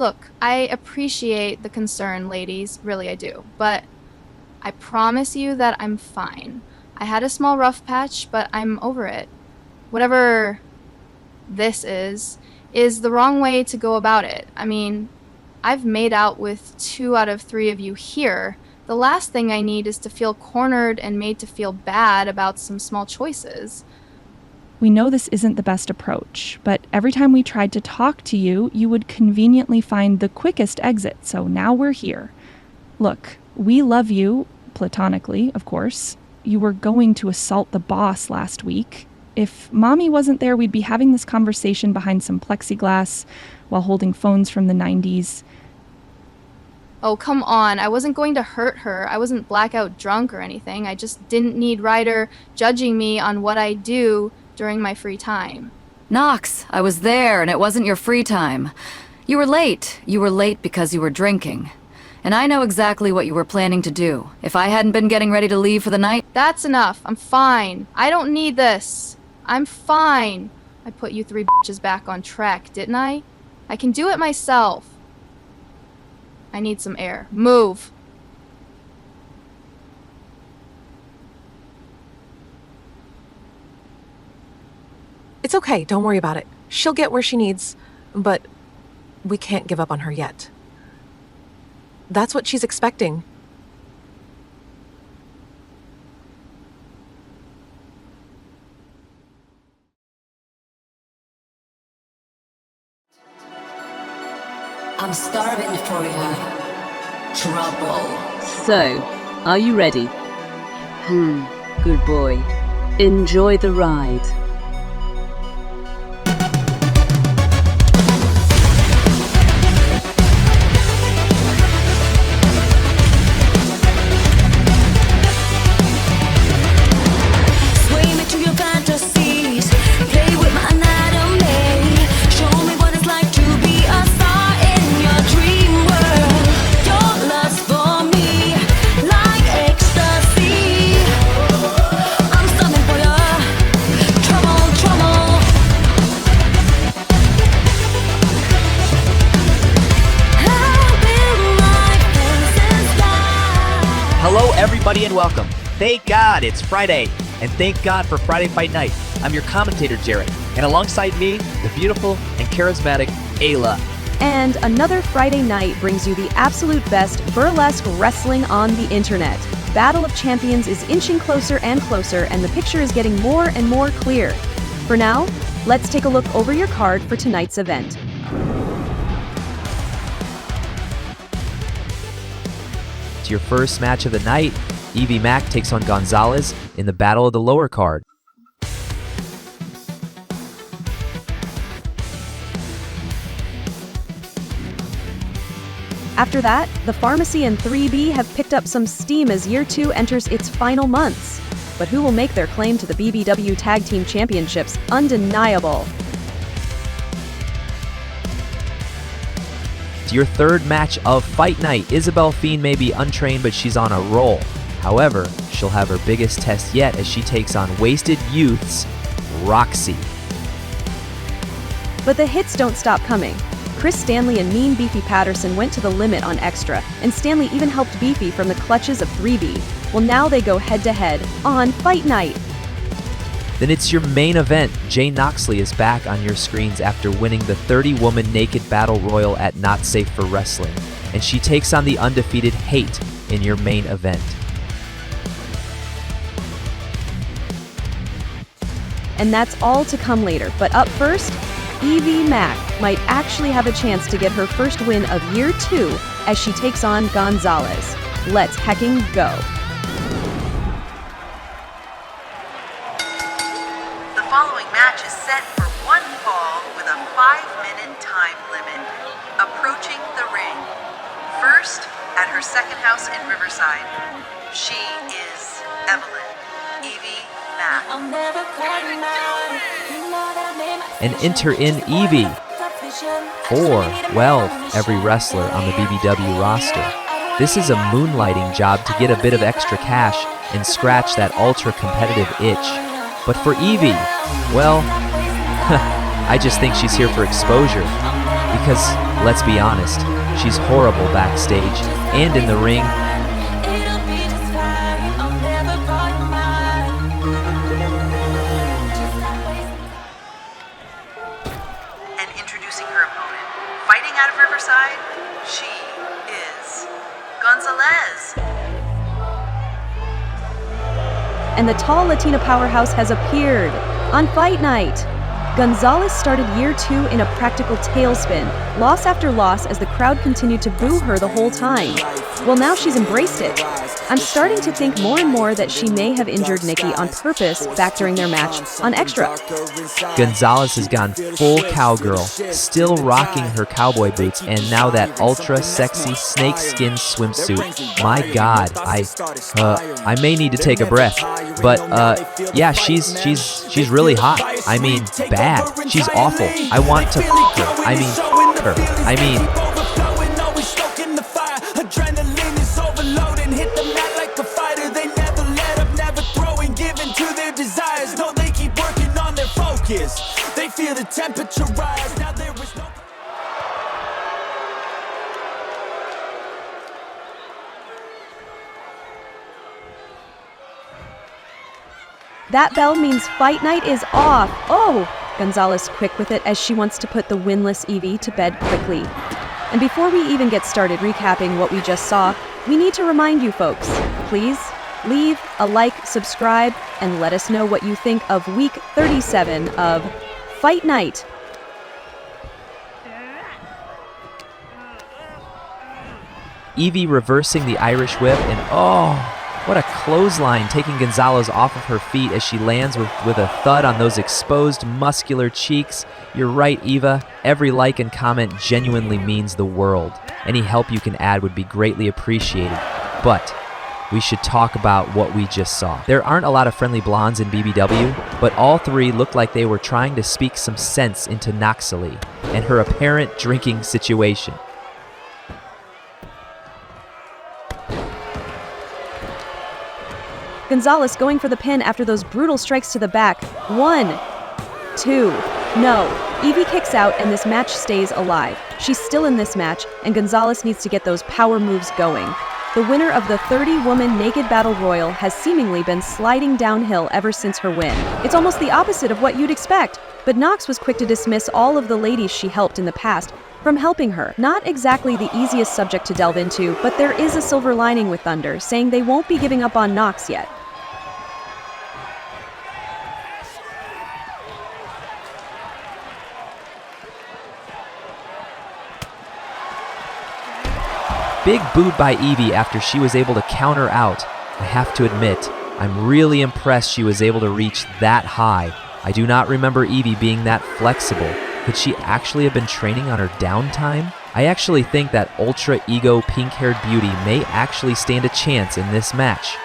Look, I appreciate the concern, ladies, really I do, but I promise you that I'm fine. I had a small rough patch, but I'm over it. Whatever this is the wrong way to go about it. I mean, I've made out with 2 out of 3 of you here. The last thing I need is to feel cornered and made to feel bad about some small choices. We know this isn't the best approach, but every time we tried to talk to you, you would conveniently find the quickest exit, so now we're here. Look, we love you, platonically, of course. You were going to assault the boss last week. If Mommy wasn't there, we'd be having this conversation behind some plexiglass while holding phones from the 90s. Oh, come on. I wasn't going to hurt her. I wasn't blackout drunk or anything. I just didn't need Ryder judging me on what I do during my free time. Knox, I was there, and it wasn't your free time. You were late. You were late because you were drinking. And I know exactly what you were planning to do. If I hadn't been getting ready to leave for the night... That's enough. I'm fine. I don't need this. I'm fine. I put you 3 bitches back on track, didn't I? I can do it myself. I need some air. Move. It's okay, don't worry about it. She'll get where she needs, but we can't give up on her yet. That's what she's expecting. I'm starving for you. Trouble. So, are you ready? Good boy. Enjoy the ride. Everybody and welcome. Thank God it's Friday, and thank God for Friday Fight Night. I'm your commentator, Jarrett, and alongside me, the beautiful and charismatic Ayla. And another Friday night brings you the absolute best burlesque wrestling on the internet. Battle of Champions is inching closer and closer, and the picture is getting more and more clear. For now, let's take a look over your card for tonight's event. To your first match of the night, Evie Mack takes on Gonzalez in the Battle of the Lower Card. After that, the Pharmacy and 3B have picked up some steam as Year 2 enters its final months. But who will make their claim to the BBW Tag Team Championships undeniable? To your third match of Fight Night, Isabel Fiend may be untrained, but she's on a roll. However, she'll have her biggest test yet as she takes on Wasted Youth's Roxy. But the hits don't stop coming. Chris Stanley and Mean Beefy Patterson went to the limit on Extra, and Stanley even helped Beefy from the clutches of 3B. Well, now they go head-to-head on Fight Night. Then it's your main event. Jay Knoxley is back on your screens after winning the 30-woman naked battle royal at Not Safe for Wrestling, and she takes on the undefeated Hate in your main event. And that's all to come later, but up first, Evie Mack might actually have a chance to get her first win of Year 2 as she takes on Gonzalez. Let's hecking go. The following match is set for 1 fall with a 5-minute time limit. Approaching the ring. First, at her second house in Riverside, she is Evelyn, Evie Mack. And enter in Evie for, well, every wrestler on the BBW roster. This is a moonlighting job to get a bit of extra cash and scratch that ultra-competitive itch. But for Evie, well, I just think she's here for exposure. Because let's be honest, she's horrible backstage and in the ring. And introducing her opponent, fighting out of Riverside, she is Gonzalez. And the tall Latina powerhouse has appeared on Fight Night. Gonzalez started year 2 in a practical tailspin, loss after loss as the crowd continued to boo her the whole time. Well, now she's embraced it. I'm starting to think more and more that she may have injured Nikki on purpose back during their match on Extra. Gonzalez has gone full cowgirl, still rocking her cowboy boots, and now that ultra sexy snakeskin swimsuit. My God, I may need to take a breath, but yeah, she's really hot. I mean, bad. She's awful. I want to f her. I mean, f her. I mean. Adrenaline is overloading, hit the mat like a fighter. They never let up, never throwing, giving to their desires. No, they keep working on their focus. They feel the temperature rise. Now there is no. That bell means Fight Night is off. Oh! Gonzalez quick with it as she wants to put the winless Evie to bed quickly. And before we even get started recapping what we just saw, we need to remind you folks, please leave a like, subscribe, and let us know what you think of week 37 of Fight Night. Evie reversing the Irish whip, and oh, what a clothesline, taking Gonzalez off of her feet as she lands with a thud on those exposed muscular cheeks. You're right, Eva. Every like and comment genuinely means the world. Any help you can add would be greatly appreciated. But we should talk about what we just saw. There aren't a lot of friendly blondes in BBW, but all three looked like they were trying to speak some sense into Noxalee and her apparent drinking situation. Gonzalez going for the pin after those brutal strikes to the back. 1, 2, no. Evie kicks out and this match stays alive. She's still in this match, and Gonzalez needs to get those power moves going. The winner of the 30-woman Naked Battle Royal has seemingly been sliding downhill ever since her win. It's almost the opposite of what you'd expect, but Nox was quick to dismiss all of the ladies she helped in the past from helping her. Not exactly the easiest subject to delve into, but there is a silver lining with Thunder, saying they won't be giving up on Nox yet. Big boot by Evie after she was able to counter out. I have to admit, I'm really impressed she was able to reach that high. I do not remember Evie being that flexible. Could she actually have been training on her downtime? I actually think that ultra ego pink-haired beauty may actually stand a chance in this match.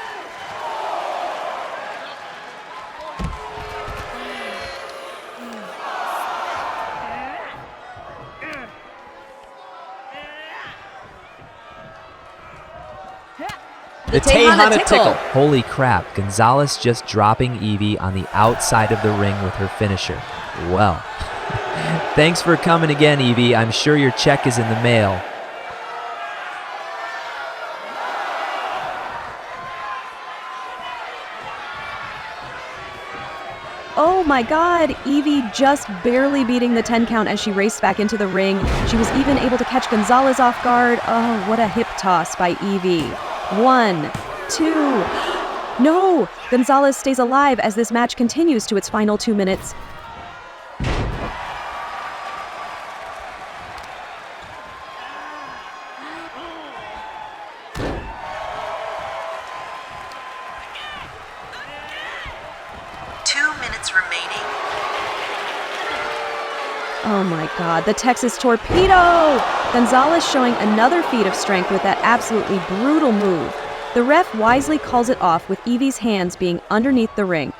The Tejana Tickle. Holy crap, Gonzalez just dropping Evie on the outside of the ring with her finisher. Well, thanks for coming again, Evie. I'm sure your check is in the mail. Oh my God, Evie just barely beating the 10 count as she raced back into the ring. She was even able to catch Gonzalez off guard. Oh, what a hip toss by Evie. 1, 2, no! Gonzalez stays alive as this match continues to its final 2 minutes. Remaining. Oh my God, the Texas Torpedo! Gonzalez showing another feat of strength with that absolutely brutal move. The ref wisely calls it off with Evie's hands being underneath the ring.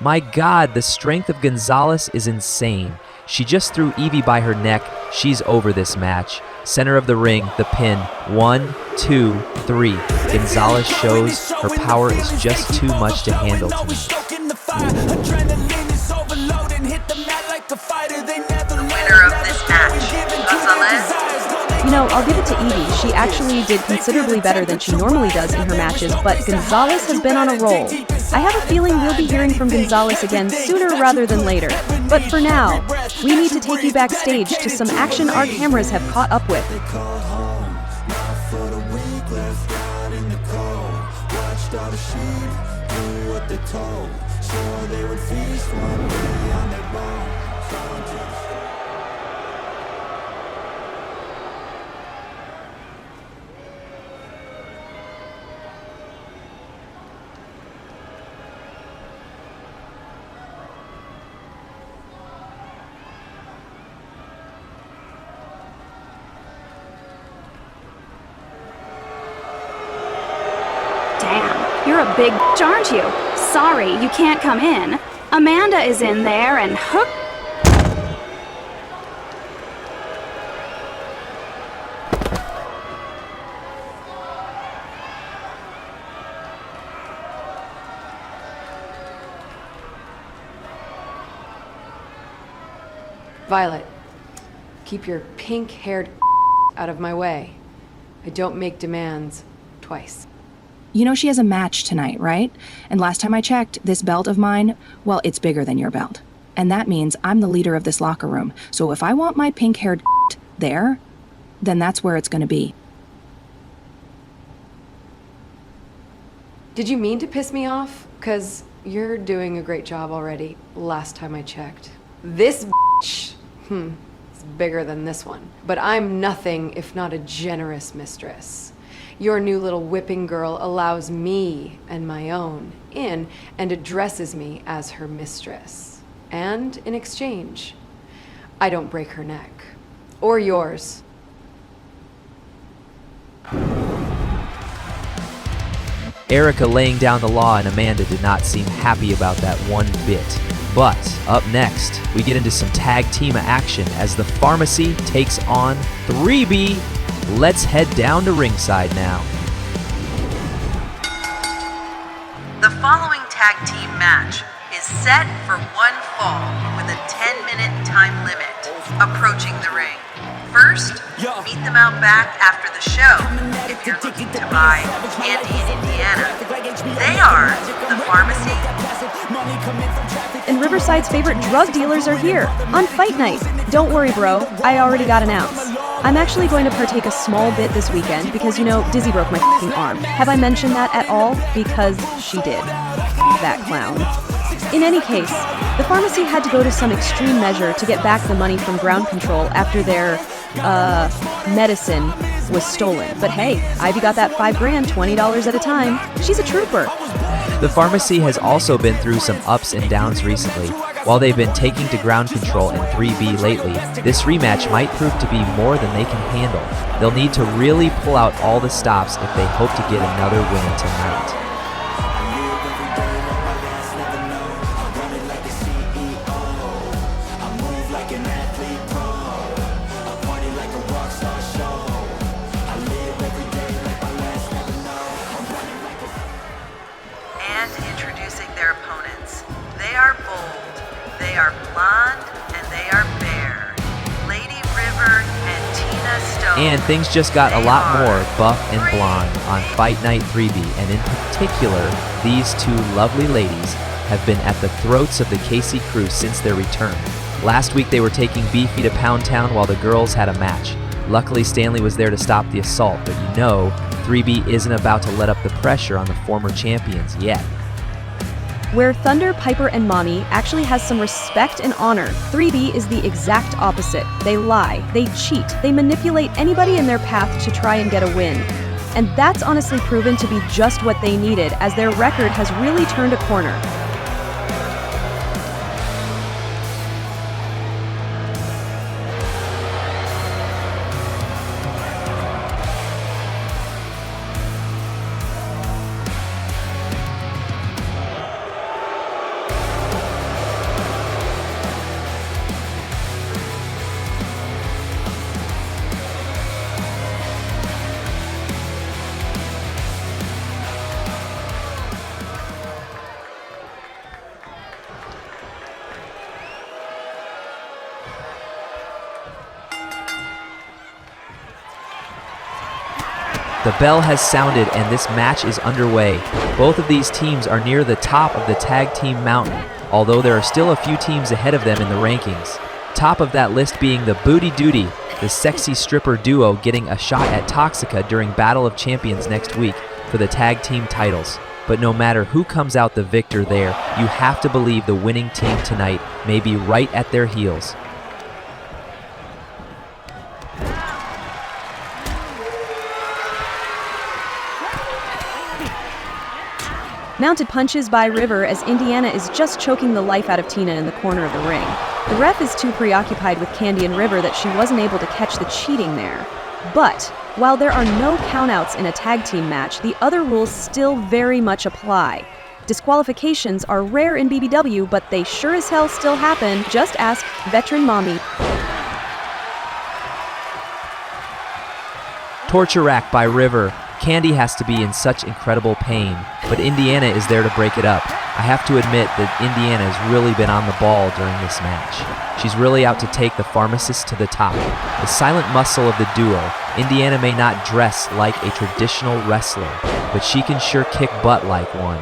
My God, the strength of Gonzalez is insane. She just threw Evie by her neck. She's over this match. Center of the ring, the pin. 1, 2, 3. Gonzalez shows her power is just too much to handle tonight. I'll give it to Evie. She actually did considerably better than she normally does in her matches, but Gonzalez has been on a roll. I have a feeling we'll be hearing from Gonzalez again sooner rather than later. But for now, we need to take you backstage to some action our cameras have caught up with. Damn, you're a big bitch, aren't you? Sorry, you can't come in. Amanda is in there and hook. Violet, keep your pink-haired out of my way. I don't make demands twice. You know she has a match tonight, right? And last time I checked, this belt of mine, well, it's bigger than your belt. And that means I'm the leader of this locker room. So if I want my pink-haired there, then that's where it's gonna be. Did you mean to piss me off? 'Cause you're doing a great job already, last time I checked. This bitch, is bigger than this one. But I'm nothing if not a generous mistress. Your new little whipping girl allows me and my own in and addresses me as her mistress. And in exchange, I don't break her neck. Or yours. Erica laying down the law and Amanda did not seem happy about that one bit. But up next, we get into some tag team action as the Pharmacy takes on 3B. Let's head down to ringside now. The following tag team match is set for one fall with a 10-minute time limit. Approaching the ring. First, meet them out back after the show if you're looking to buy candy in Indiana. They are the Pharmacy. And Riverside's favorite drug dealers are here on Fight Night. Don't worry, bro. I already got an ounce. I'm actually going to partake a small bit this weekend because, you know, Dizzy broke my f***ing arm. Have I mentioned that at all? Because she did. That clown. In any case, the Pharmacy had to go to some extreme measure to get back the money from ground control after their, medicine was stolen. But hey, Ivy got that $5 grand, $20 at a time. She's a trooper. The Pharmacy has also been through some ups and downs recently. While they've been taking to ground control in 3B lately, this rematch might prove to be more than they can handle. They'll need to really pull out all the stops if they hope to get another win tonight. And things just got a lot more buff and blonde on Fight Night 3B, and in particular, these two lovely ladies have been at the throats of the KC crew since their return. Last week they were taking Beefy to Pound Town while the girls had a match. Luckily Stanley was there to stop the assault, but you know, 3B isn't about to let up the pressure on the former champions yet. Where Thunder, Piper, and Mommy actually has some respect and honor, 3B is the exact opposite. They lie, they cheat, they manipulate anybody in their path to try and get a win. And that's honestly proven to be just what they needed, as their record has really turned a corner. The bell has sounded and this match is underway. Both of these teams are near the top of the tag team mountain, although there are still a few teams ahead of them in the rankings. Top of that list being the Booty Duty, the sexy stripper duo getting a shot at Toxica during Battle of Champions next week for the tag team titles. But no matter who comes out the victor there, you have to believe the winning team tonight may be right at their heels. Mounted punches by River as Indiana is just choking the life out of Tina in the corner of the ring. The ref is too preoccupied with Candy and River that she wasn't able to catch the cheating there. But while there are no countouts in a tag team match, the other rules still very much apply. Disqualifications are rare in BBW, but they sure as hell still happen. Just ask veteran mommy. Torture rack by River. Candy has to be in such incredible pain, but Indiana is there to break it up. I have to admit that Indiana has really been on the ball during this match. She's really out to take the pharmacist to the top. The silent muscle of the duo, Indiana may not dress like a traditional wrestler, but she can sure kick butt like one.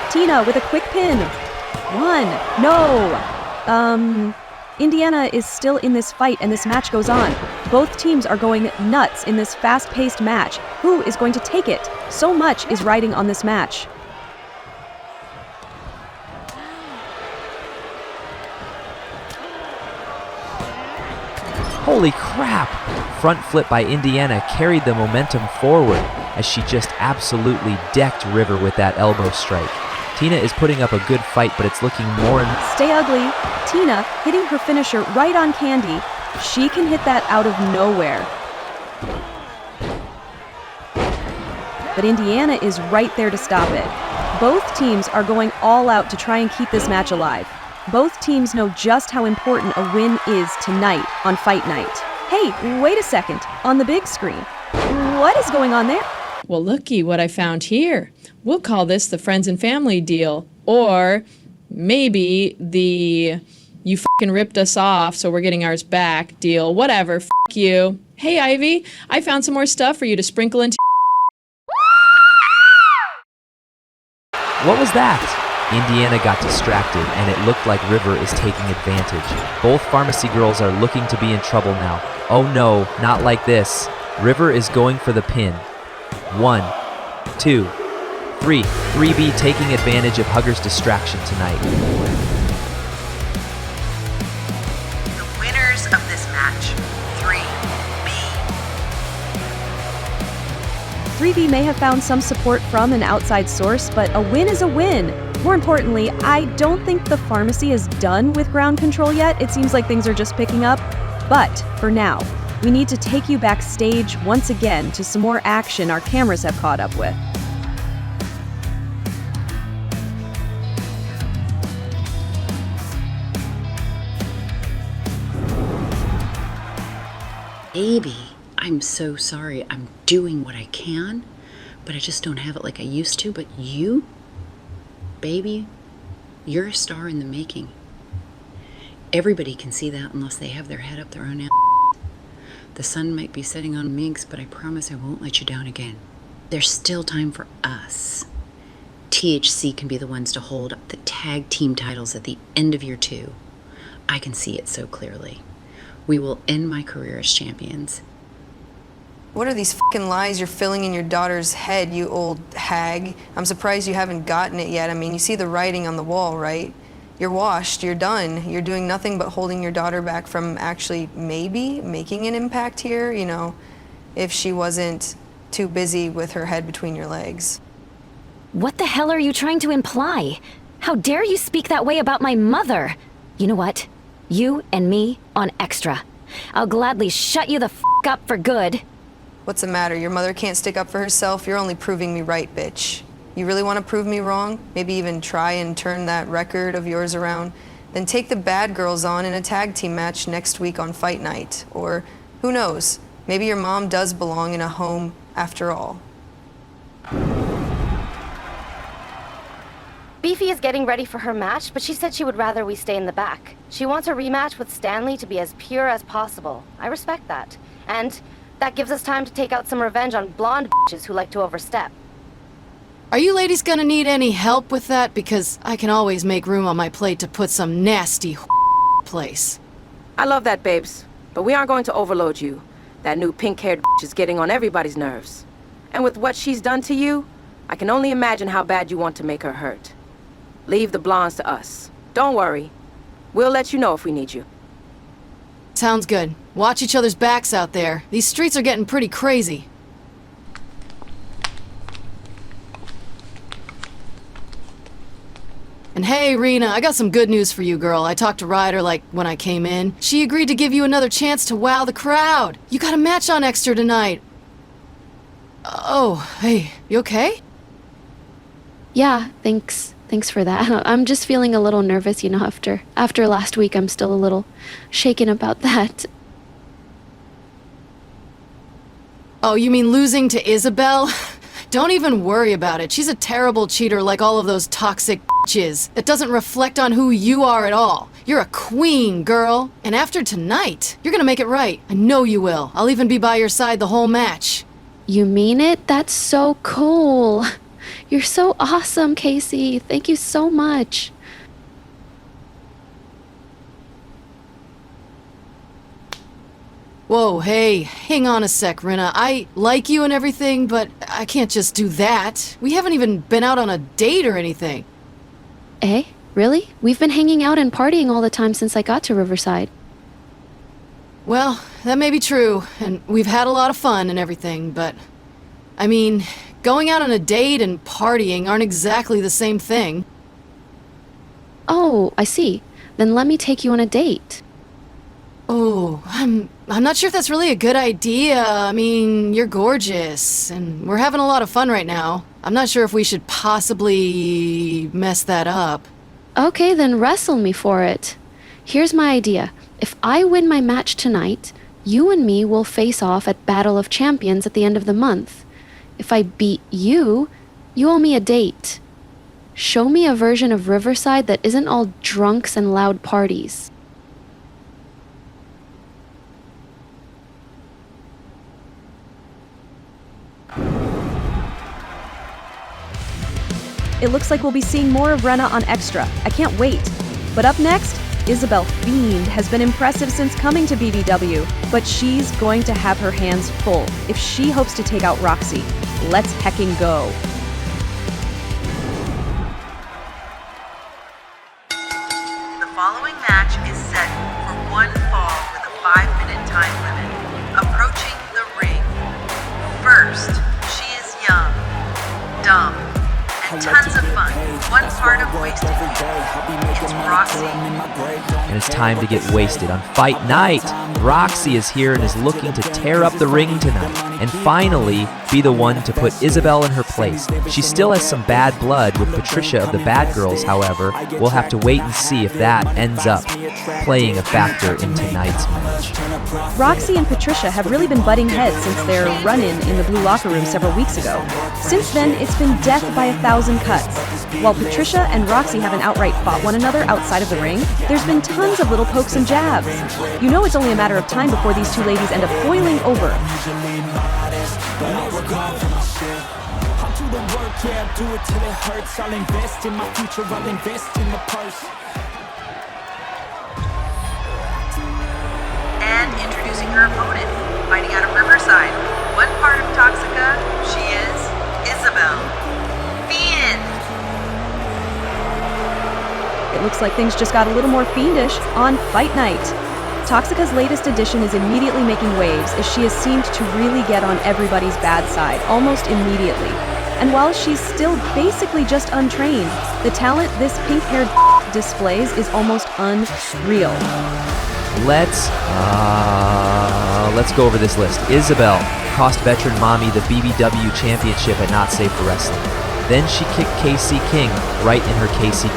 Tina with a quick pin. 1. No. Indiana is still in this fight and this match goes on. Both teams are going nuts in this fast-paced match. Who is going to take it? So much is riding on this match. Holy crap! Front flip by Indiana carried the momentum forward as she just absolutely decked River with that elbow strike. Tina is putting up a good fight, but it's looking more and... Stay ugly. Tina hitting her finisher right on Candy. She can hit that out of nowhere. But Indiana is right there to stop it. Both teams are going all out to try and keep this match alive. Both teams know just how important a win is tonight on Fight Night. Hey, wait a second. On the big screen. What is going on there? Well, looky what I found here. We'll call this the friends and family deal. Or maybe the you fucking ripped us off, so we're getting ours back deal. Whatever, f*** you. Hey, Ivy, I found some more stuff for you to sprinkle into... What was that? Indiana got distracted, and it looked like River is taking advantage. Both pharmacy girls are looking to be in trouble now. Oh no, not like this. River is going for the pin. 1, 2, 3. 3B taking advantage of Hugger's distraction tonight. The winners of this match, 3B. 3B may have found some support from an outside source, but a win is a win. More importantly, I don't think the pharmacy is done with ground control yet. It seems like things are just picking up. But for now, we need to take you backstage once again to some more action our cameras have caught up with. Baby, I'm so sorry. I'm doing what I can, but I just don't have it like I used to. But you, baby, you're a star in the making. Everybody can see that unless they have their head up their own ass. The sun might be setting on Minx, but I promise I won't let you down again. There's still time for us. THC can be the ones to hold up the tag team titles at the end of year 2. I can see it so clearly. We will end my career as champions. What are these fucking lies you're filling in your daughter's head, you old hag? I'm surprised you haven't gotten it yet. I mean, you see the writing on the wall, right? You're washed, you're done. You're doing nothing but holding your daughter back from actually maybe making an impact here, you know, if she wasn't too busy with her head between your legs. What the hell are you trying to imply? How dare you speak that way about my mother? You know what? You and me on extra. I'll gladly shut you the f*** up for good. What's the matter? Your mother can't stick up for herself? You're only proving me right, bitch. You really want to prove me wrong? Maybe even try and turn that record of yours around? then take the bad girls on in a tag team match next week on fight night. Or, who knows, maybe your mom does belong in a home after all. Beefy is getting ready for her match, but she said she would rather we stay in the back. She wants a rematch with Stanley to be as pure as possible. I respect that. And that gives us time to take out some revenge on blonde bitches who like to overstep. Are you ladies gonna need any help with that? Because I can always make room on my plate to put some nasty place. I love that, babes. But we aren't going to overload you. That new pink-haired bitch is getting on everybody's nerves. And with what she's done to you, I can only imagine how bad you want to make her hurt. Leave the blondes to us. Don't worry. We'll let you know if we need you. Sounds good. Watch each other's backs out there. These streets are getting pretty crazy. And hey, Rena, I got some good news for you, girl. I talked to Ryder, when I came in. She agreed to give you another chance to wow the crowd. You got a match on Extra tonight. Oh, hey, you okay? Yeah, thanks. Thanks for that. I'm just feeling a little nervous, after last week. I'm still a little shaken about that. Oh, you mean losing to Isabel? Don't even worry about it. She's a terrible cheater like all of those toxic bitches. It doesn't reflect on who you are at all. You're a queen, girl. And after tonight, you're gonna make it right. I know you will. I'll even be by your side the whole match. You mean it? That's so cool. You're so awesome, Casey. Thank you so much. Whoa, hey, hang on a sec, Rena. I like you and everything, but I can't just do that. We haven't even been out on a date or anything. Eh? Really? We've been hanging out and partying all the time since I got to Riverside. Well, that may be true, and we've had a lot of fun and everything, but... I mean, going out on a date and partying aren't exactly the same thing. Oh, I see. Then let me take you on a date. Oh, I'm not sure if that's really a good idea. I mean, you're gorgeous, and we're having a lot of fun right now. I'm not sure if we should possibly mess that up. Okay, then wrestle me for it. Here's my idea. If I win my match tonight, you and me will face off at Battle of Champions at the end of the month. If I beat you, you owe me a date. Show me a version of Riverside that isn't all drunks and loud parties. It looks like we'll be seeing more of Rena on Extra. I can't wait. But up next, Isabel Fiend has been impressive since coming to BBW, but she's going to have her hands full if she hopes to take out Roxy. Let's hecking go. The following match is set for one fall with a 5-minute time limit. Approaching the ring. First, she is young, dumb, and tons of fun. One part of Wasted Youth. It's Roxy. And it's time to get wasted on Fight Night. Roxy is here and is looking to tear up the ring tonight and finally be the one to put Isabel in her place. She still has some bad blood with Patricia of the Bad Girls, however. We'll have to wait and see if that ends up playing a factor in tonight's match. Roxy and Patricia have really been butting heads since their run-in in the Blue Locker Room several weeks ago. Since then, it's been death by 1,000 cuts. While Patricia and Roxy haven't outright fought one another outside of the ring, there's been tons of little pokes and jabs. You know it's only a matter of time before these two ladies end up boiling over. And introducing her opponent, fighting out of Riverside. One part of Toxica, she is Isabel Fiend. It looks like things just got a little more fiendish on Fight Night. Toxica's latest addition is immediately making waves as she has seemed to really get on everybody's bad side, almost immediately. And while she's still basically just untrained, the talent this pink-haired displays is almost unreal. Let's go over this list. Isabel cost veteran Mommy the BBW championship at Not Safe for Wrestling. Then she kicked KC King right in her KC.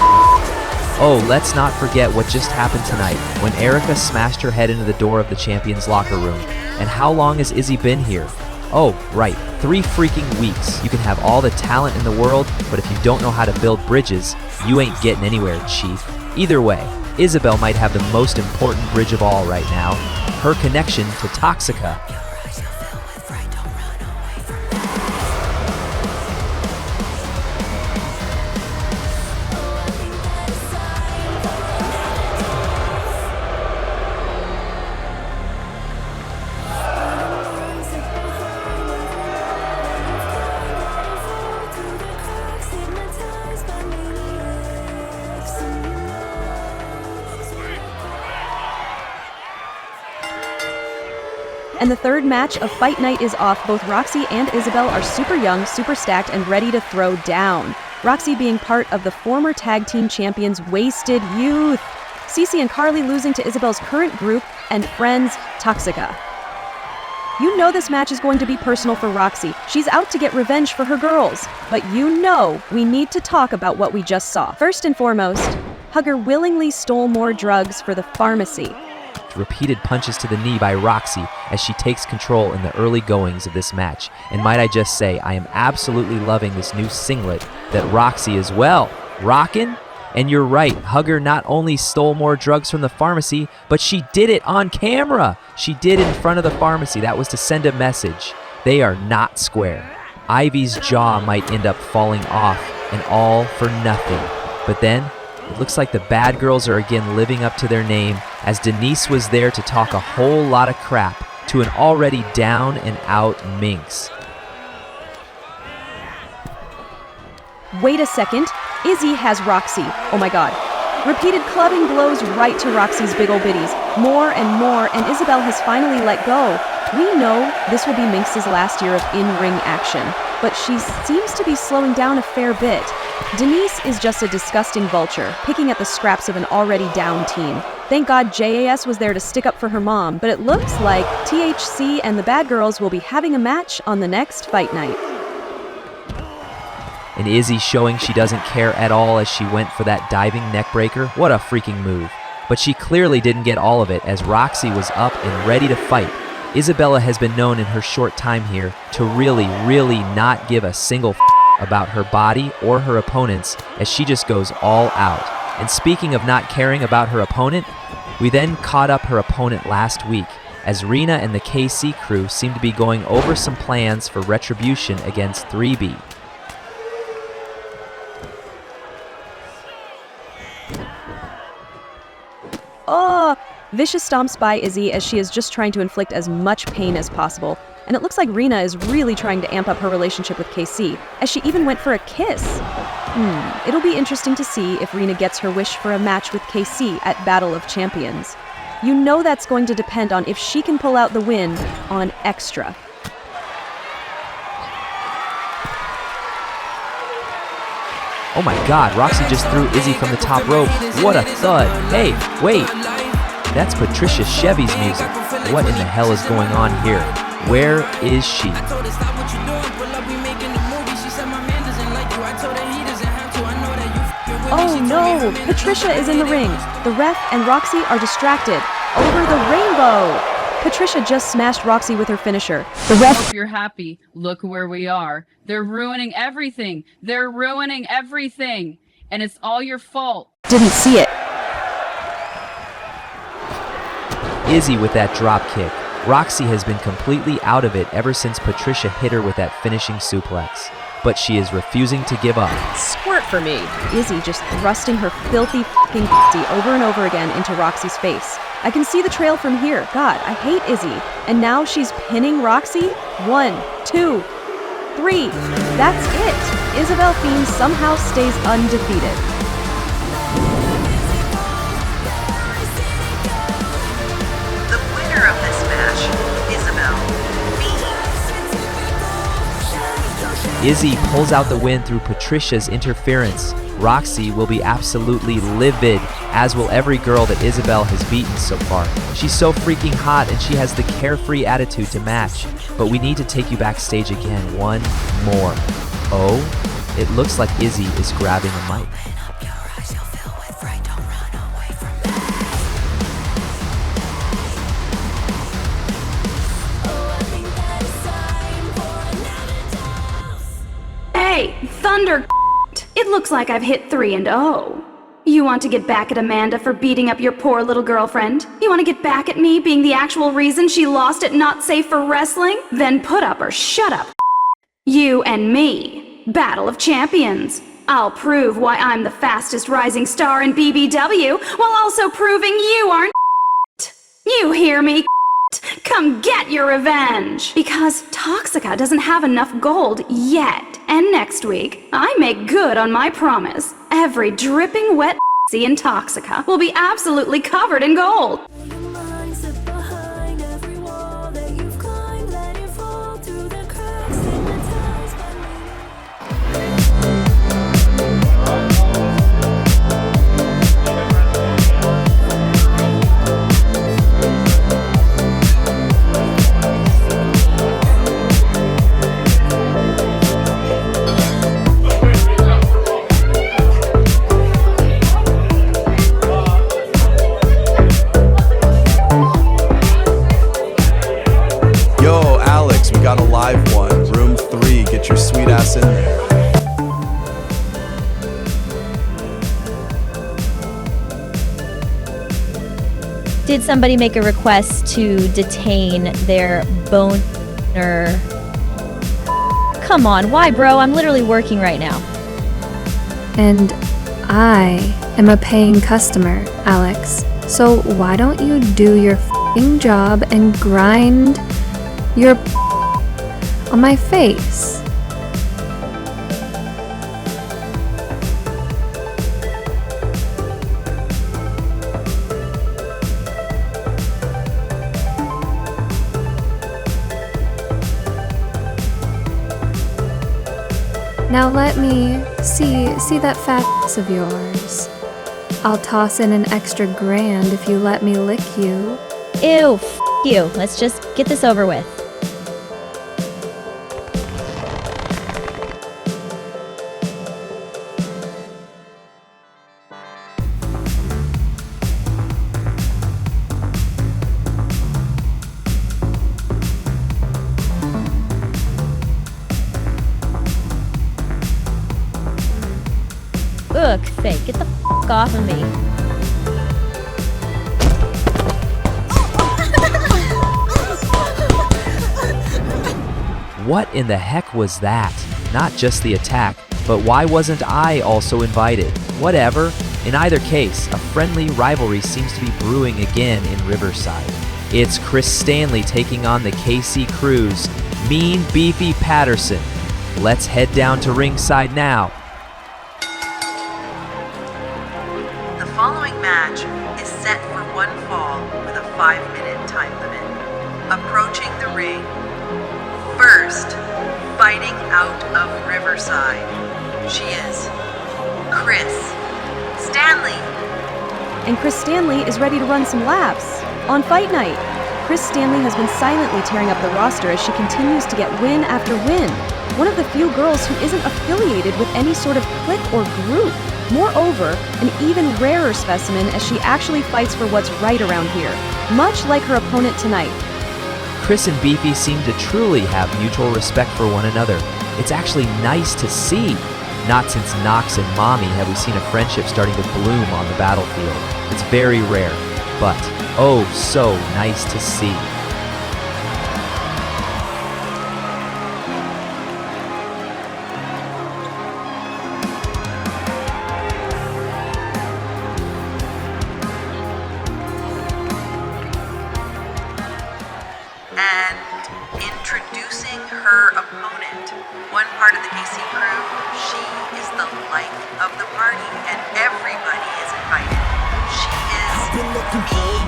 Oh, let's not forget what just happened tonight when Erica smashed her head into the door of the Champions locker room. And how long has Izzy been here? Oh, right, 3 freaking weeks. You can have all the talent in the world, but if you don't know how to build bridges, you ain't getting anywhere, Chief. Either way, Isabel might have the most important bridge of all right now, her connection to Toxica. And the third match of Fight Night is off. Both Roxy and Isabel are super young, super stacked, and ready to throw down. Roxy being part of the former tag team champions Wasted Youth. Cece and Carly losing to Isabel's current group and friends, Toxica. You know this match is going to be personal for Roxy. She's out to get revenge for her girls. But you know we need to talk about what we just saw. First and foremost, Hugger willingly stole more drugs for the pharmacy. Repeated punches to the knee by Roxy as she takes control in the early goings of this match. And might I just say, I am absolutely loving this new singlet that Roxy is, well, rockin'. And you're right, Hugger not only stole more drugs from the pharmacy, but she did it on camera. She did in front of the pharmacy. That was to send a message. They are not square. Ivy's jaw might end up falling off, and all for nothing. But then, it looks like the bad girls are again living up to their name, as Denise was there to talk a whole lot of crap to an already down and out Minx. Wait a second, Izzy has Roxy. Oh my god. Repeated clubbing blows right to Roxy's big ol' bitties. More and more, and Isabel has finally let go. We know this will be Minx's last year of in-ring action, but she seems to be slowing down a fair bit. Denise is just a disgusting vulture, picking at the scraps of an already down team. Thank God JAS was there to stick up for her mom, but it looks like THC and the Bad Girls will be having a match on the next Fight Night. And Izzy showing she doesn't care at all as she went for that diving neckbreaker. What a freaking move. But she clearly didn't get all of it as Roxy was up and ready to fight. Isabella has been known in her short time here to really not give a single about her body or her opponents, as she just goes all out. And speaking of not caring about her opponent, we then caught up her opponent last week, as Rena and the KC crew seem to be going over some plans for retribution against 3B. Oh! Vicious stomps by Izzy as she is just trying to inflict as much pain as possible. And it looks like Rena is really trying to amp up her relationship with KC, as she even went for a kiss. It'll be interesting to see if Rena gets her wish for a match with KC at Battle of Champions. You know that's going to depend on if she can pull out the win on Extra. Oh my god, Roxy just threw Izzy from the top rope. What a thud. Hey, wait. That's Patricia Chevy's music. What in the hell is going on here? Where is she? Oh no! Patricia is in the ring. The ref and Roxy are distracted. Over the rainbow! Patricia just smashed Roxy with her finisher. The ref— Hope you're happy. Look where we are. They're ruining everything. They're ruining everything. And it's all your fault. Didn't see it. Izzy with that drop kick. Roxy has been completely out of it ever since Patricia hit her with that finishing suplex. But she is refusing to give up. Squirt for me. Izzy just thrusting her filthy f***ing pussy over and over again into Roxy's face. I can see the trail from here. God, I hate Izzy. And now she's pinning Roxy? 1, 2, 3. That's it. Isabel Fiend somehow stays undefeated. The winner of this match, Isabel Fiend. Izzy pulls out the win through Patricia's interference. Roxy will be absolutely livid, as will every girl that Isabel has beaten so far. She's so freaking hot and she has the carefree attitude to match. But we need to take you backstage again one more. Oh, it looks like Izzy is grabbing a mic. thunder, it looks like I've hit 3-0. You want to get back at Amanda for beating up your poor little girlfriend? You want to get back at me being the actual reason she lost at Not Safe for Wrestling? Then put up or shut up. You and me. Battle of Champions. I'll prove why I'm the fastest rising star in BBW, while also proving you aren't. You hear me? Come get your revenge! Because Toxica doesn't have enough gold yet. And next week, I make good on my promise. Every dripping wet in Toxica will be absolutely covered in gold. Got a live one. Room 3. Get your sweet ass in there. Did somebody make a request to detain their boner? Come on, why, bro? I'm literally working right now. And I am a paying customer, Alex. So why don't you do your f***ing job and grind your on my face? Now let me see that fat ass of yours. I'll toss in an extra $1,000 if you let me lick you. Ew, f*** you. Let's just get this over with. Ugh, fake. Get the f*** off of me. What in the heck was that? Not just the attack, but why wasn't I also invited? Whatever. In either case, a friendly rivalry seems to be brewing again in Riverside. It's Chris Stanley taking on the KC Crew's Mean Beefy Patterson. Let's head down to ringside now. The following match is set for one fall with a 5-minute time limit. Approaching the ring, first, fighting out of Riverside, she is Chris Stanley. And Chris Stanley is ready to run some laps on Fight Night. Chris Stanley has been silently tearing up the roster as she continues to get win after win. One of the few girls who isn't affiliated with any sort of clique or group. Moreover, an even rarer specimen as she actually fights for what's right around here, much like her opponent tonight. Chris and Beefy seem to truly have mutual respect for one another. It's actually nice to see. Not since Nox and Mommy have we seen a friendship starting to bloom on the battlefield. It's very rare, but oh so nice to see. And introducing her opponent, one part of the KC Crew, she is the life of the party and everybody is invited. She is Mean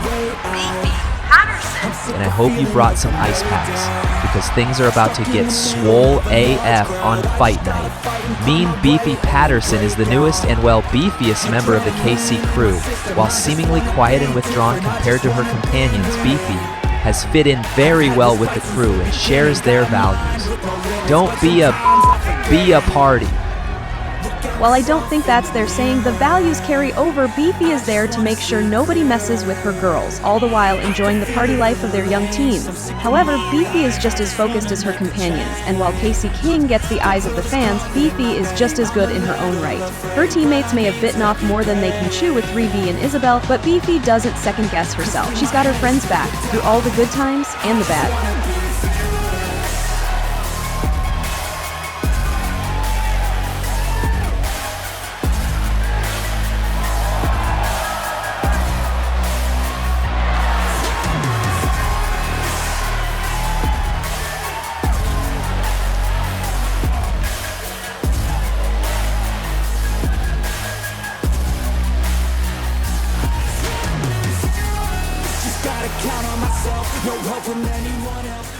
Beefy Patterson. And I hope you brought some ice packs, because things are about to get swole AF on Fight Night. Mean Beefy Patterson is the newest and beefiest member of the KC Crew. While seemingly quiet and withdrawn compared to her companions, Beefy has fit in very well with the crew and shares their values. Don't be a party. While I don't think that's their saying, the values carry over. Beefy is there to make sure nobody messes with her girls, all the while enjoying the party life of their young teens. However, Beefy is just as focused as her companions, and while Casey King gets the eyes of the fans, Beefy is just as good in her own right. Her teammates may have bitten off more than they can chew with 3B and Isabel, but Beefy doesn't second-guess herself. She's got her friends back, through all the good times and the bad. Count on myself, no help from anyone else.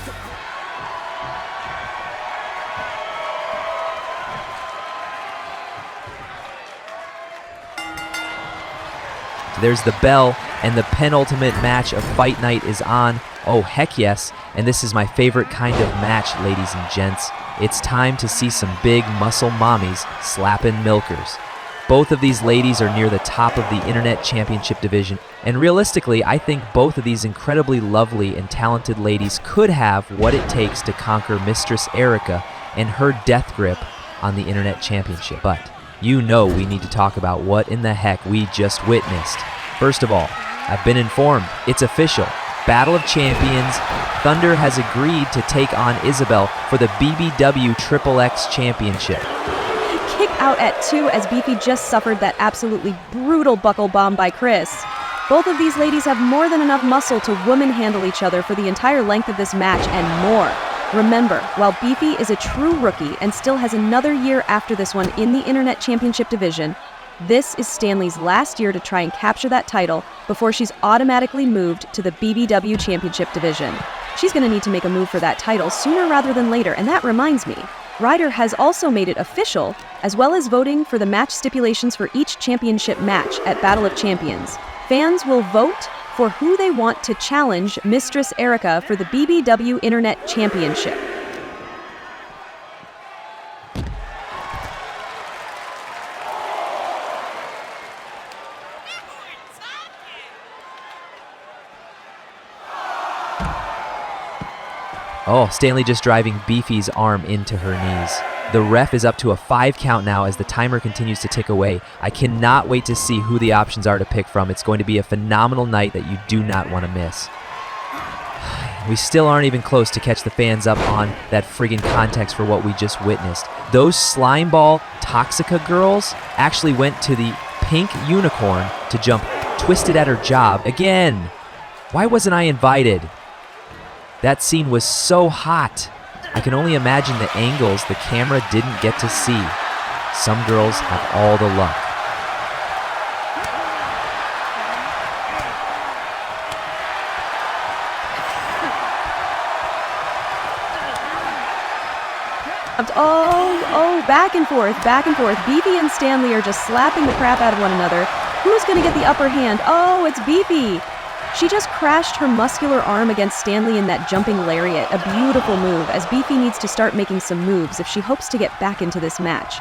There's the bell, and the penultimate match of Fight Night is on. Oh, heck yes. And this is my favorite kind of match, ladies and gents. It's time to see some big muscle mommies slapping milkers. Both of these ladies are near the top of the Internet Championship division, and realistically, I think both of these incredibly lovely and talented ladies could have what it takes to conquer Mistress Erica and her death grip on the Internet Championship. But you know we need to talk about what in the heck we just witnessed. First of all, I've been informed, it's official. Battle of Champions, Thunder has agreed to take on Isabel for the BBW XXX Championship. Kick out at 2 as Beefy just suffered that absolutely brutal buckle bomb by Chris. Both of these ladies have more than enough muscle to woman handle each other for the entire length of this match and more. Remember, while Beefy is a true rookie and still has another year after this one in the Internet Championship division, this is Stanley's last year to try and capture that title before she's automatically moved to the BBW Championship division. She's going to need to make a move for that title sooner rather than later, and that reminds me, Ryder has also made it official, as well as voting for the match stipulations for each championship match at Battle of Champions. Fans will vote for who they want to challenge Mistress Erica for the BBW Internet Championship. Oh, Stanley just driving Beefy's arm into her knees. The ref is up to a 5 count now as the timer continues to tick away. I cannot wait to see who the options are to pick from. It's going to be a phenomenal night that you do not want to miss. We still aren't even close to catch the fans up on that friggin' context for what we just witnessed. Those Slimeball Toxica girls actually went to the pink unicorn to jump twisted at her job. Again, why wasn't I invited? That scene was so hot. I can only imagine the angles the camera didn't get to see. Some girls have all the luck. Back and forth, back and forth. Beefy and Stanley are just slapping the crap out of one another. Who's gonna get the upper hand? Oh, it's Beefy. She just crashed her muscular arm against Stanley in that jumping lariat, a beautiful move, as Beefy needs to start making some moves if she hopes to get back into this match.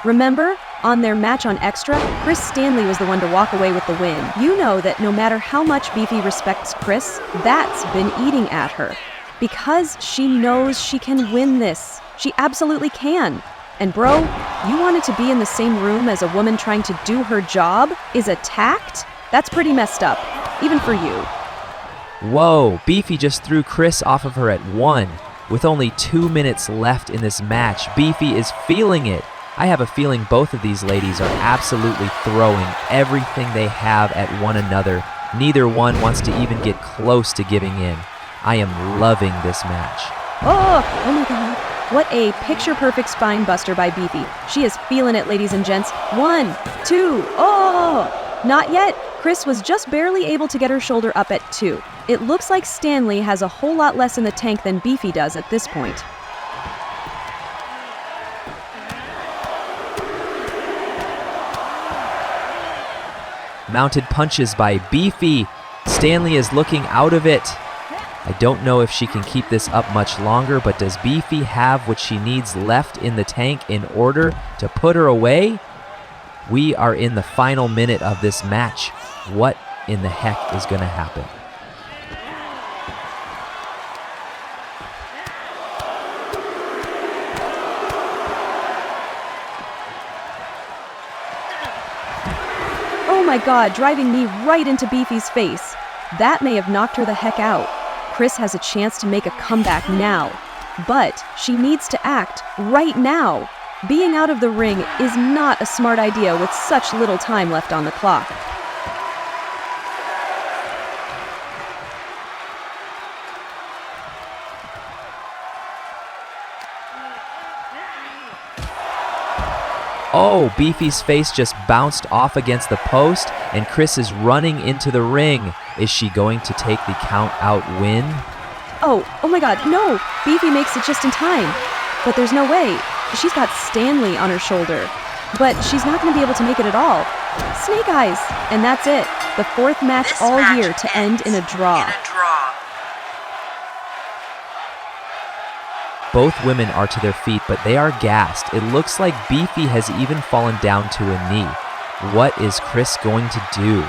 Remember, on their match on Extra, Chris Stanley was the one to walk away with the win. You know that no matter how much Beefy respects Chris, that's been eating at her. Because she knows she can win this. She absolutely can. And bro, you wanted to be in the same room as a woman trying to do her job is attacked? That's pretty messed up, even for you. Whoa, Beefy just threw Chris off of her at 1. With only 2 minutes left in this match, Beefy is feeling it. I have a feeling both of these ladies are absolutely throwing everything they have at one another. Neither one wants to even get close to giving in. I am loving this match. Oh my god. What a picture-perfect spine buster by Beefy. She is feeling it, ladies and gents. 1, 2, oh! Not yet. Chris was just barely able to get her shoulder up at 2. It looks like Stanley has a whole lot less in the tank than Beefy does at this point. Mounted punches by Beefy. Stanley is looking out of it. I don't know if she can keep this up much longer, but does Beefy have what she needs left in the tank in order to put her away? We are in the final minute of this match. What in the heck is going to happen? Oh my god, driving me right into Beefy's face. That may have knocked her the heck out. Chris has a chance to make a comeback now, but she needs to act right now. Being out of the ring is not a smart idea with such little time left on the clock. Oh, Beefy's face just bounced off against the post, and Chris is running into the ring. Is she going to take the count out win? Oh my god, no! Beefy makes it just in time. But there's no way. She's got Stanley on her shoulder. But she's not going to be able to make it at all. Snake Eyes! And that's it. The fourth match all year to end in a draw. Both women are to their feet, but they are gassed. It looks like Beefy has even fallen down to a knee. What is Chris going to do?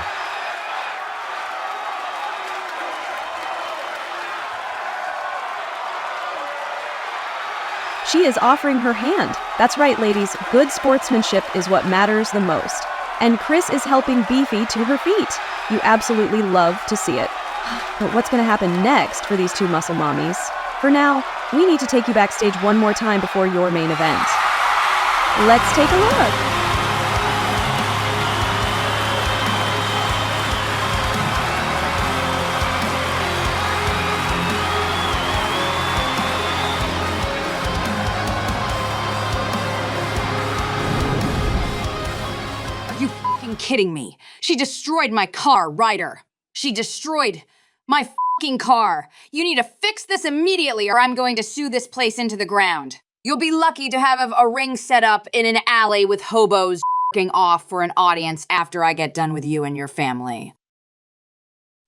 She is offering her hand. That's right, ladies. Good sportsmanship is what matters the most. And Chris is helping Beefy to her feet. You absolutely love to see it. But what's going to happen next for these two muscle mommies? For now, we need to take you backstage one more time before your main event. Let's take a look. Kidding me. She destroyed my car, Ryder. She destroyed my fucking car. You need to fix this immediately or I'm going to sue this place into the ground. You'll be lucky to have a ring set up in an alley with hobos f***ing off for an audience after I get done with you and your family.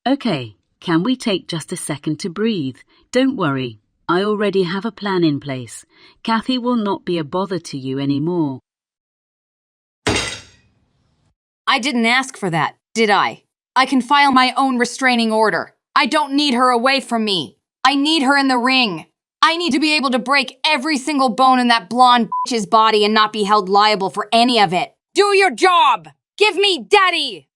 Okay, can we take just a second to breathe? Don't worry, I already have a plan in place. Kathy will not be a bother to you anymore. I didn't ask for that, did I? I can file my own restraining order. I don't need her away from me. I need her in the ring. I need to be able to break every single bone in that blonde bitch's body and not be held liable for any of it. Do your job! Give me daddy!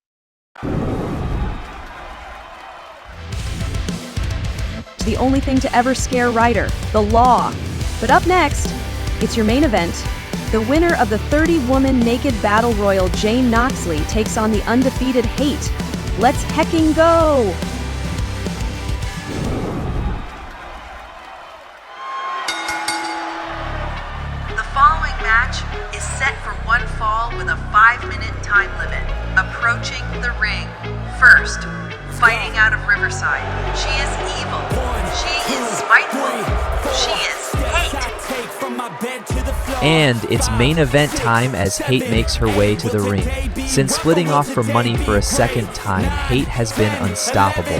The only thing to ever scare Ryder, the law. But up next, it's your main event. The winner of the 30-woman naked battle royal, Jane Knoxley, takes on the undefeated Hate. Let's hecking go! The following match is set for one fall with a 5-minute time limit. Approaching the ring. First, fighting out of Riverside. She is evil. She is spiteful. She is hate. And it's main event time as Hate makes her way to the ring. Since splitting off for money for a second time, Hate has been unstoppable,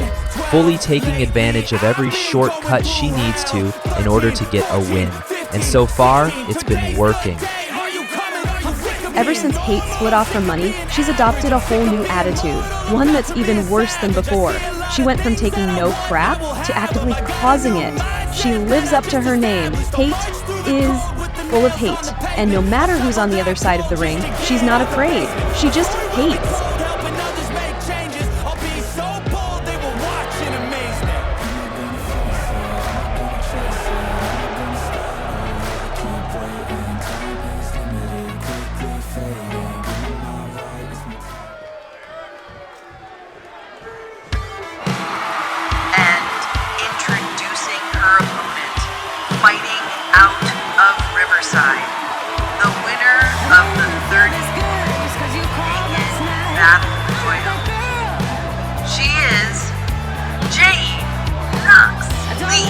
fully taking advantage of every shortcut she needs to in order to get a win. And so far, it's been working. Ever since Hate split off from money, she's adopted a whole new attitude, one that's even worse than before. She went from taking no crap to actively causing it. She lives up to her name. Hate is full of hate, and no matter who's on the other side of the ring, she's not afraid. She just hates. The winner of the 30 Battle Royal. She is Jane Knoxley.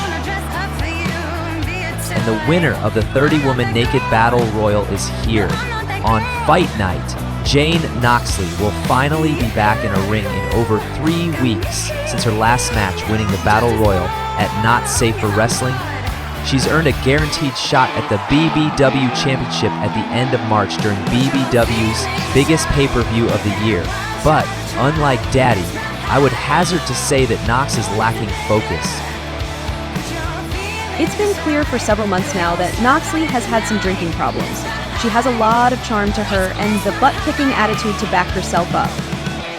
And the winner of the 30-woman naked battle royal is here. On Fight Night, Jane Knoxley will finally be back in a ring in over 3 weeks since her last match winning the battle royal at Not Safe for Wrestling. She's earned a guaranteed shot at the BBW Championship at the end of March during BBW's biggest pay-per-view of the year. But, unlike Daddy, I would hazard to say that Nox is lacking focus. It's been clear for several months now that Noxley has had some drinking problems. She has a lot of charm to her and the butt-kicking attitude to back herself up.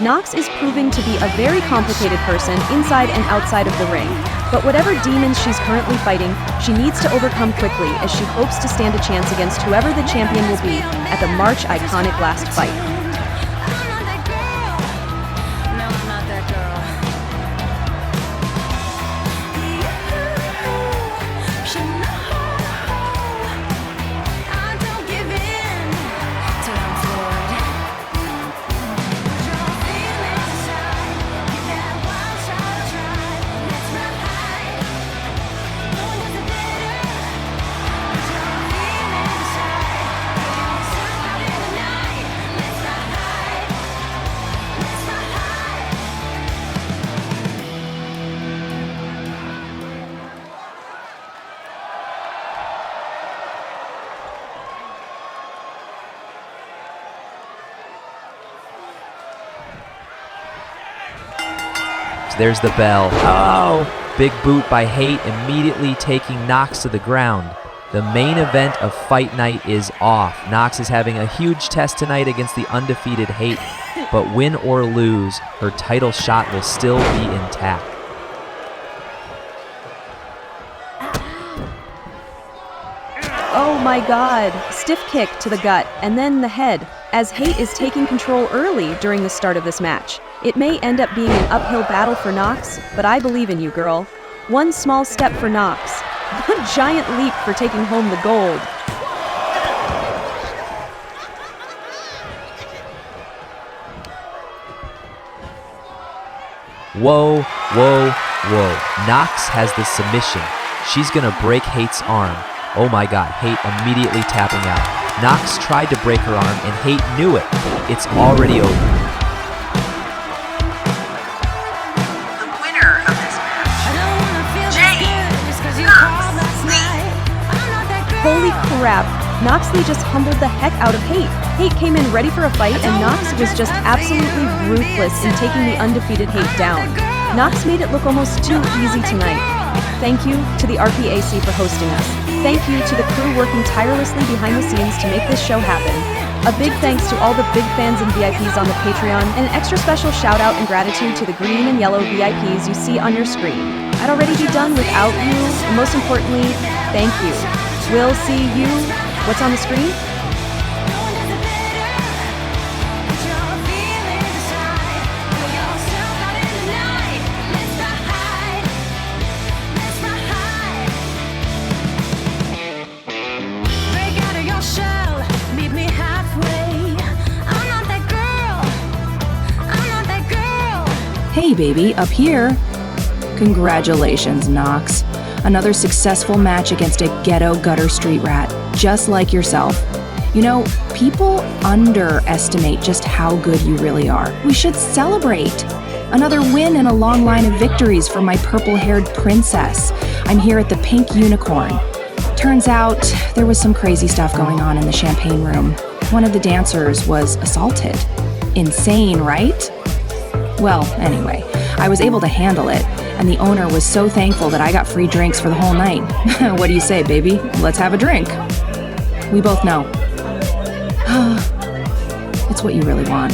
Nox is proving to be a very complicated person inside and outside of the ring. But whatever demons she's currently fighting, she needs to overcome quickly as she hopes to stand a chance against whoever the champion will be at the March iconic last fight. There's the bell. Oh! Big boot by Hate, immediately taking Nox to the ground. The main event of Fight Night is off. Nox is having a huge test tonight against the undefeated Hate, but win or lose, her title shot will still be intact. Oh my god, stiff kick to the gut and then the head, as Hate is taking control early during the start of this match. It may end up being an uphill battle for Nox, but I believe in you, girl. One small step for Nox, one giant leap for taking home the gold. Whoa, whoa, whoa. Nox has the submission. She's gonna break Hate's arm. Oh my god, Hate immediately tapping out. Nox tried to break her arm and Hate knew it. It's already over. Holy crap, Noxley just humbled the heck out of Hate. Hate came in ready for a fight and Nox was just absolutely ruthless in taking the undefeated Hate down. Nox made it look almost too easy tonight. Thank you to the RPAC for hosting us. Thank you to the crew working tirelessly behind the scenes to make this show happen. A big thanks to all the big fans and VIPs on the Patreon, and an extra special shout out and gratitude to the green and yellow VIPs you see on your screen. I'd already be done without you, and most importantly, thank you. We'll see you. What's on the screen? Hey baby, up here. Congratulations, Nox. Another successful match against a ghetto gutter street rat, just like yourself. You know, people underestimate just how good you really are. We should celebrate. Another win and a long line of victories for my purple-haired princess. I'm here at the Pink Unicorn. Turns out there was some crazy stuff going on in the champagne room. One of the dancers was assaulted. Insane, right? Well, anyway, I was able to handle it, and the owner was so thankful that I got free drinks for the whole night. What do you say, baby? Let's have a drink. We both know. It's what you really want.